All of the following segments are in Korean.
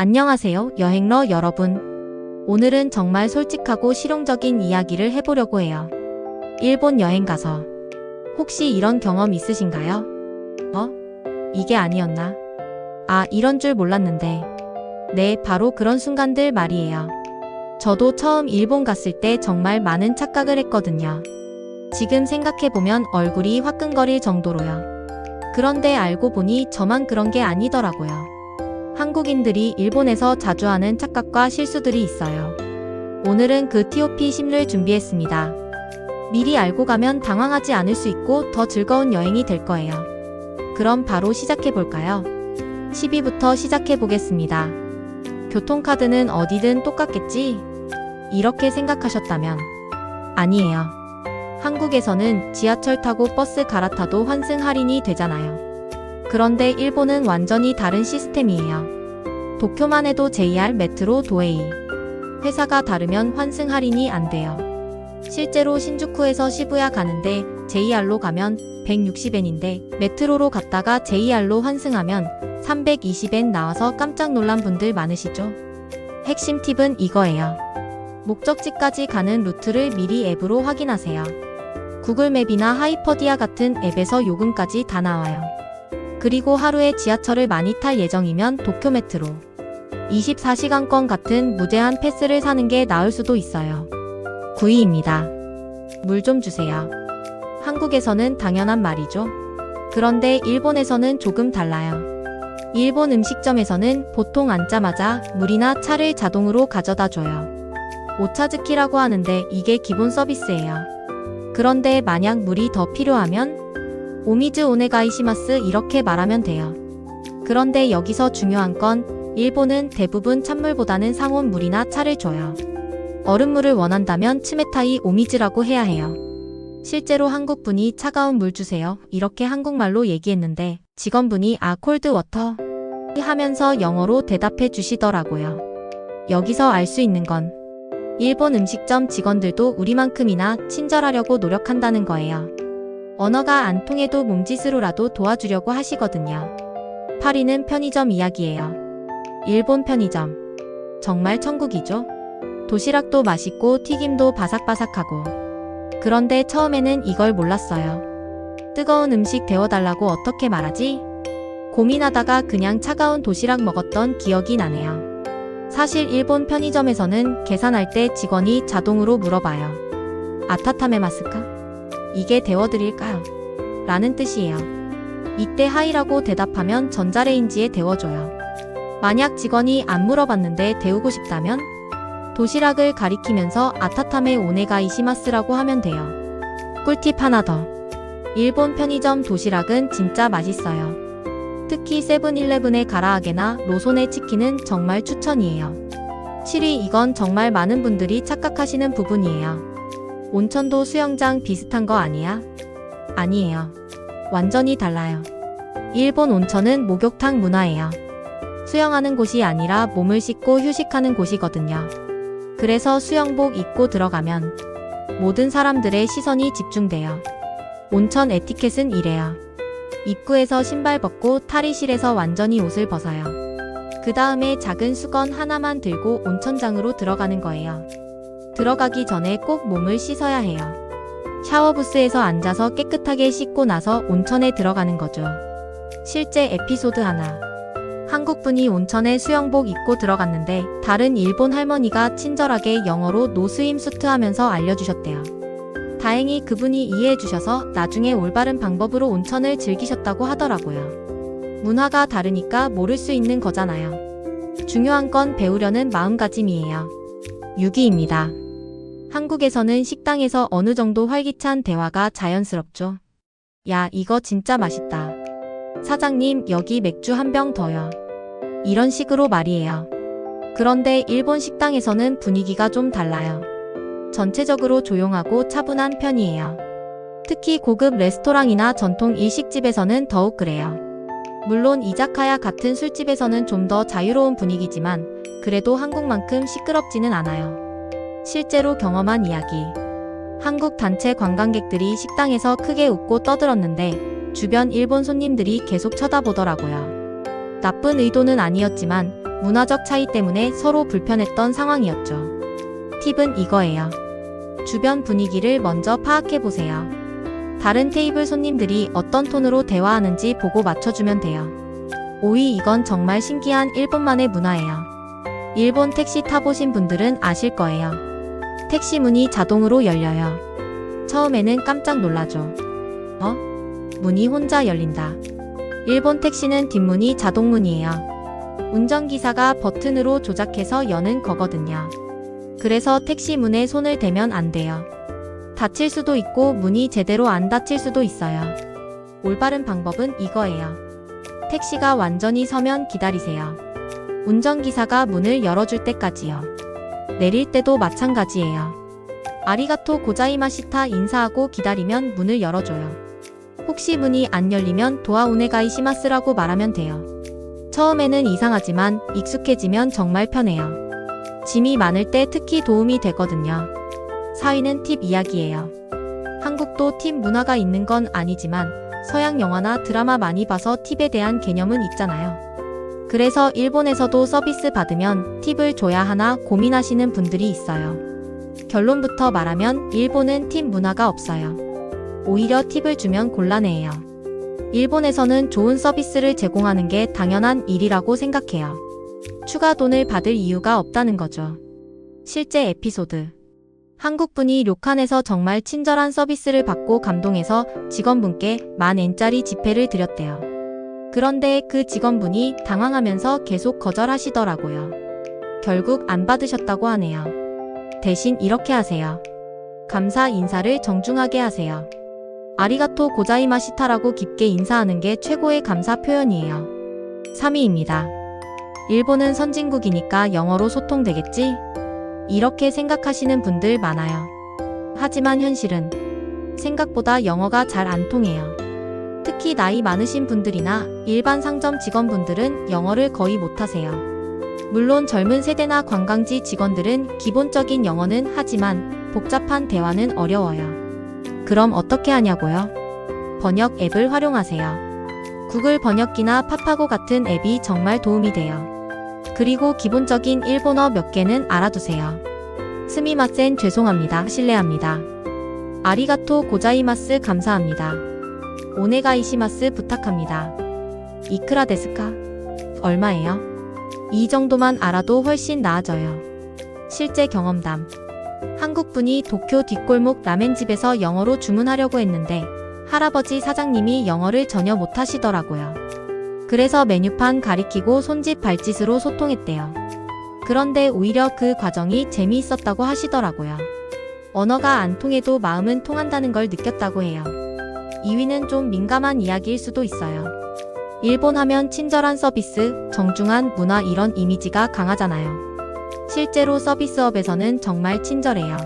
안녕하세요, 여행러 여러분. 오늘은 정말 솔직하고 실용적인 이야기를 해보려고 해요. 일본 여행 가서 혹시 이런 경험 있으신가요? 이게 아니었나? 아, 이런 줄 몰랐는데. 네, 바로 그런 순간들 말이에요. 저도 처음 일본 갔을 때 정말 많은 착각을 했거든요. 지금 생각해보면 얼굴이 화끈거릴 정도로요. 그런데 알고 보니 저만 그런 게 아니더라고요. 한국인들이 일본에서 자주 하는 착각과 실수들이 있어요. 오늘은 그 TOP 10를 준비했습니다. 미리 알고 가면 당황하지 않을 수 있고 더 즐거운 여행이 될 거예요. 그럼 바로 시작해볼까요? 10위부터 시작해보겠습니다. 교통카드는 어디든 똑같겠지? 이렇게 생각하셨다면 아니에요. 한국에서는 지하철 타고 버스 갈아타도 환승 할인이 되잖아요. 그런데 일본은 완전히 다른 시스템이에요. 도쿄만 해도 JR, 메트로, 도에이. 회사가 다르면 환승 할인이 안 돼요. 실제로 신주쿠에서 시부야 가는데 JR로 가면 160엔인데 메트로로 갔다가 JR로 환승하면 320엔 나와서 깜짝 놀란 분들 많으시죠? 핵심 팁은 이거예요. 목적지까지 가는 루트를 미리 앱으로 확인하세요. 구글맵이나 하이퍼디아 같은 앱에서 요금까지 다 나와요. 그리고 하루에 지하철을 많이 탈 예정이면 도쿄 메트로 24시간권 같은 무제한 패스를 사는 게 나을 수도 있어요. 9위입니다. 물 좀 주세요. 한국에서는 당연한 말이죠. 그런데 일본에서는 조금 달라요. 일본 음식점에서는 보통 앉자마자 물이나 차를 자동으로 가져다 줘요. 오차즈키라고 하는데 이게 기본 서비스예요. 그런데 만약 물이 더 필요하면 오미즈 오네가이시마스 이렇게 말하면 돼요. 그런데 여기서 중요한 건 일본은 대부분 찬물보다는 상온 물이나 차를 줘요. 얼음물을 원한다면 츠메타이 오미즈라고 해야 해요. 실제로 한국분이 차가운 물 주세요 이렇게 한국말로 얘기했는데 직원분이 콜드 워터 하면서 영어로 대답해 주시더라고요. 여기서 알 수 있는 건 일본 음식점 직원들도 우리만큼이나 친절하려고 노력한다는 거예요. 언어가 안 통해도 몸짓으로라도 도와주려고 하시거든요. 8위는 편의점 이야기예요. 일본 편의점. 정말 천국이죠? 도시락도 맛있고 튀김도 바삭바삭하고. 그런데 처음에는 이걸 몰랐어요. 뜨거운 음식 데워달라고 어떻게 말하지? 고민하다가 그냥 차가운 도시락 먹었던 기억이 나네요. 사실 일본 편의점에서는 계산할 때 직원이 자동으로 물어봐요. 아타타메마스까? 이게 데워드릴까요? 라는 뜻이에요. 이때 하이라고 대답하면 전자레인지에 데워줘요. 만약 직원이 안 물어봤는데 데우고 싶다면 도시락을 가리키면서 아타타메 오네가이시마스라고 하면 돼요. 꿀팁 하나 더. 일본 편의점 도시락은 진짜 맛있어요. 특히 세븐일레븐의 가라아게나 로손의 치킨은 정말 추천이에요. 7위 이건 정말 많은 분들이 착각하시는 부분이에요. 온천도 수영장 비슷한 거 아니야? 아니에요. 완전히 달라요. 일본 온천은 목욕탕 문화예요. 수영하는 곳이 아니라 몸을 씻고 휴식하는 곳이거든요. 그래서 수영복 입고 들어가면 모든 사람들의 시선이 집중돼요. 온천 에티켓은 이래요. 입구에서 신발 벗고 탈의실에서 완전히 옷을 벗어요. 그 다음에 작은 수건 하나만 들고 온천장으로 들어가는 거예요. 들어가기 전에 꼭 몸을 씻어야 해요. 샤워부스에서 앉아서 깨끗하게 씻고 나서 온천에 들어가는 거죠. 실제 에피소드 하나. 한국분이 온천에 수영복 입고 들어갔는데 다른 일본 할머니가 친절하게 영어로 노스임 수트 하면서 알려주셨대요. 다행히 그분이 이해해 주셔서 나중에 올바른 방법으로 온천을 즐기셨다고 하더라고요. 문화가 다르니까 모를 수 있는 거잖아요. 중요한 건 배우려는 마음가짐이에요. 6위입니다. 한국에서는 식당에서 어느 정도 활기찬 대화가 자연스럽죠. 야, 이거 진짜 맛있다. 사장님, 여기 맥주 한 병 더요. 이런 식으로 말이에요. 그런데 일본 식당에서는 분위기가 좀 달라요. 전체적으로 조용하고 차분한 편이에요. 특히 고급 레스토랑이나 전통 일식집에서는 더욱 그래요. 물론 이자카야 같은 술집에서는 좀 더 자유로운 분위기지만 그래도 한국만큼 시끄럽지는 않아요. 실제로 경험한 이야기. 한국 단체 관광객들이 식당에서 크게 웃고 떠들었는데 주변 일본 손님들이 계속 쳐다보더라고요. 나쁜 의도는 아니었지만 문화적 차이 때문에 서로 불편했던 상황이었죠. 팁은 이거예요. 주변 분위기를 먼저 파악해 보세요. 다른 테이블 손님들이 어떤 톤으로 대화하는지 보고 맞춰주면 돼요. 오이 이건 정말 신기한 일본만의 문화예요. 일본 택시 타보신 분들은 아실 거예요. 택시 문이 자동으로 열려요. 처음에는 깜짝 놀라죠. 문이 혼자 열린다. 일본 택시는 뒷문이 자동문이에요. 운전기사가 버튼으로 조작해서 여는 거거든요. 그래서 택시 문에 손을 대면 안 돼요. 닫힐 수도 있고 문이 제대로 안 닫힐 수도 있어요. 올바른 방법은 이거예요. 택시가 완전히 서면 기다리세요. 운전기사가 문을 열어줄 때까지요. 내릴 때도 마찬가지예요. 아리가토 고자이마시타 인사하고 기다리면 문을 열어줘요. 혹시 문이 안 열리면 도아 오네가이시마스라고 말하면 돼요. 처음에는 이상하지만 익숙해지면 정말 편해요. 짐이 많을 때 특히 도움이 되거든요. 4위는 팁 이야기예요. 한국도 팁 문화가 있는 건 아니지만 서양 영화나 드라마 많이 봐서 팁에 대한 개념은 있잖아요. 그래서 일본에서도 서비스 받으면 팁을 줘야 하나 고민하시는 분들이 있어요. 결론부터 말하면 일본은 팁 문화가 없어요. 오히려 팁을 주면 곤란해해요. 일본에서는 좋은 서비스를 제공하는 게 당연한 일이라고 생각해요. 추가 돈을 받을 이유가 없다는 거죠. 실제 에피소드. 한국분이 료칸에서 정말 친절한 서비스를 받고 감동해서 직원분께 10,000엔짜리 지폐를 드렸대요. 그런데 그 직원분이 당황하면서 계속 거절하시더라고요. 결국 안 받으셨다고 하네요. 대신 이렇게 하세요. 감사 인사를 정중하게 하세요. 아리가토 고자이마시타라고 깊게 인사하는 게 최고의 감사 표현이에요. 3위입니다. 일본은 선진국이니까 영어로 소통되겠지? 이렇게 생각하시는 분들 많아요. 하지만 현실은 생각보다 영어가 잘 안 통해요. 특히 나이 많으신 분들이나 일반 상점 직원분들은 영어를 거의 못하세요. 물론 젊은 세대나 관광지 직원들은 기본적인 영어는 하지만 복잡한 대화는 어려워요. 그럼 어떻게 하냐고요? 번역 앱을 활용하세요. 구글 번역기나 파파고 같은 앱이 정말 도움이 돼요. 그리고 기본적인 일본어 몇 개는 알아두세요. 스미마센 죄송합니다. 실례합니다. 아리가토 고자이마스 감사합니다. 오네가이시마스 부탁합니다. 이크라 데스까? 얼마예요? 이 정도만 알아도 훨씬 나아져요. 실제 경험담. 한국분이 도쿄 뒷골목 라멘집에서 영어로 주문하려고 했는데 할아버지 사장님이 영어를 전혀 못하시더라고요. 그래서 메뉴판 가리키고 손짓 발짓으로 소통했대요. 그런데 오히려 그 과정이 재미있었다고 하시더라고요. 언어가 안 통해도 마음은 통한다는 걸 느꼈다고 해요. 2위는 좀 민감한 이야기일 수도 있어요. 일본 하면 친절한 서비스, 정중한 문화 이런 이미지가 강하잖아요. 실제로 서비스업에서는 정말 친절해요.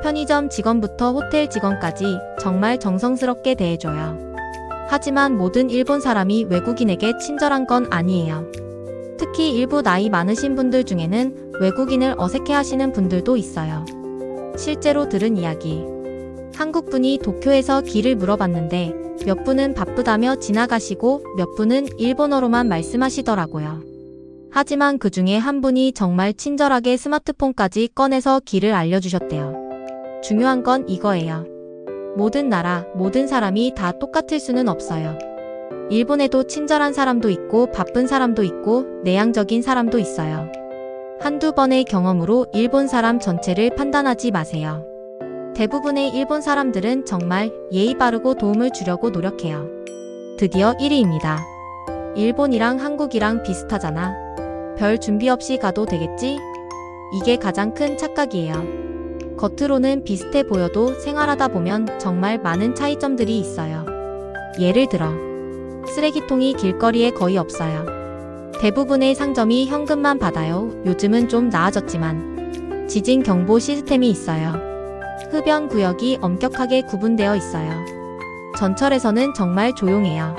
편의점 직원부터 호텔 직원까지 정말 정성스럽게 대해줘요. 하지만 모든 일본 사람이 외국인에게 친절한 건 아니에요. 특히 일부 나이 많으신 분들 중에는 외국인을 어색해하시는 분들도 있어요. 실제로 들은 이야기. 한국분이 도쿄에서 길을 물어봤는데 몇 분은 바쁘다며 지나가시고 몇 분은 일본어로만 말씀하시더라고요. 하지만 그 중에 한 분이 정말 친절하게 스마트폰까지 꺼내서 길을 알려주셨대요. 중요한 건 이거예요. 모든 나라, 모든 사람이 다 똑같을 수는 없어요. 일본에도 친절한 사람도 있고 바쁜 사람도 있고 내향적인 사람도 있어요. 한두 번의 경험으로 일본 사람 전체를 판단하지 마세요. 대부분의 일본 사람들은 정말 예의 바르고 도움을 주려고 노력해요. 드디어 1위입니다. 일본이랑 한국이랑 비슷하잖아. 별 준비 없이 가도 되겠지? 이게 가장 큰 착각이에요. 겉으로는 비슷해 보여도 생활하다 보면 정말 많은 차이점들이 있어요. 예를 들어 쓰레기통이 길거리에 거의 없어요. 대부분의 상점이 현금만 받아요. 요즘은 좀 나아졌지만 지진 경보 시스템이 있어요. 흡연 구역이 엄격하게 구분되어 있어요. 전철에서는 정말 조용해요.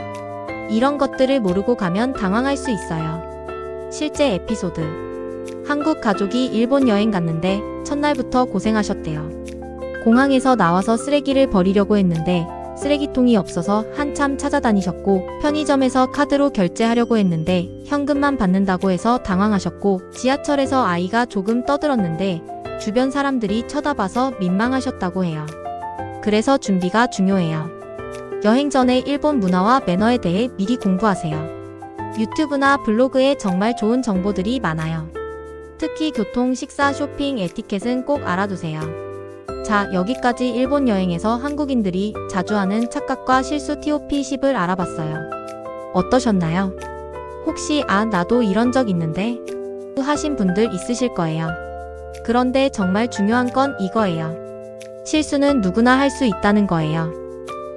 이런 것들을 모르고 가면 당황할 수 있어요. 실제 에피소드. 한국 가족이 일본 여행 갔는데 첫날부터 고생하셨대요. 공항에서 나와서 쓰레기를 버리려고 했는데 쓰레기통이 없어서 한참 찾아다니셨고, 편의점에서 카드로 결제하려고 했는데 현금만 받는다고 해서 당황하셨고, 지하철에서 아이가 조금 떠들었는데 주변 사람들이 쳐다봐서 민망하셨다고 해요. 그래서 준비가 중요해요. 여행 전에 일본 문화와 매너에 대해 미리 공부하세요. 유튜브나 블로그에 정말 좋은 정보들이 많아요. 특히 교통, 식사, 쇼핑, 에티켓은 꼭 알아두세요. 자, 여기까지 일본 여행에서 한국인들이 자주 하는 착각과 실수 TOP10을 알아봤어요. 어떠셨나요? 혹시 나도 이런 적 있는데? 하신 분들 있으실 거예요. 그런데 정말 중요한 건 이거예요. 실수는 누구나 할 수 있다는 거예요.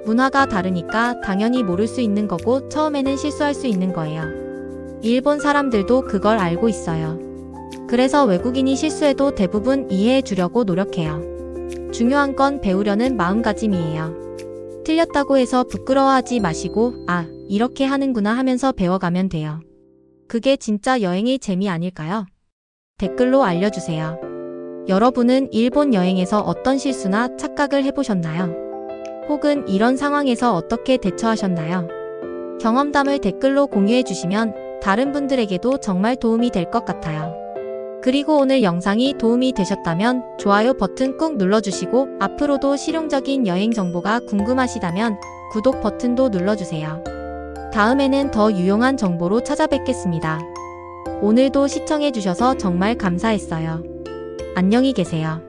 문화가 다르니까 당연히 모를 수 있는 거고 처음에는 실수할 수 있는 거예요. 일본 사람들도 그걸 알고 있어요. 그래서 외국인이 실수해도 대부분 이해해 주려고 노력해요. 중요한 건 배우려는 마음가짐이에요. 틀렸다고 해서 부끄러워하지 마시고 이렇게 하는구나 하면서 배워가면 돼요. 그게 진짜 여행의 재미 아닐까요? 댓글로 알려주세요. 여러분은 일본 여행에서 어떤 실수나 착각을 해보셨나요? 혹은 이런 상황에서 어떻게 대처하셨나요? 경험담을 댓글로 공유해 주시면 다른 분들에게도 정말 도움이 될 것 같아요. 그리고 오늘 영상이 도움이 되셨다면 좋아요 버튼 꾹 눌러주시고 앞으로도 실용적인 여행 정보가 궁금하시다면 구독 버튼도 눌러주세요. 다음에는 더 유용한 정보로 찾아뵙겠습니다. 오늘도 시청해주셔서 정말 감사했어요. 안녕히 계세요.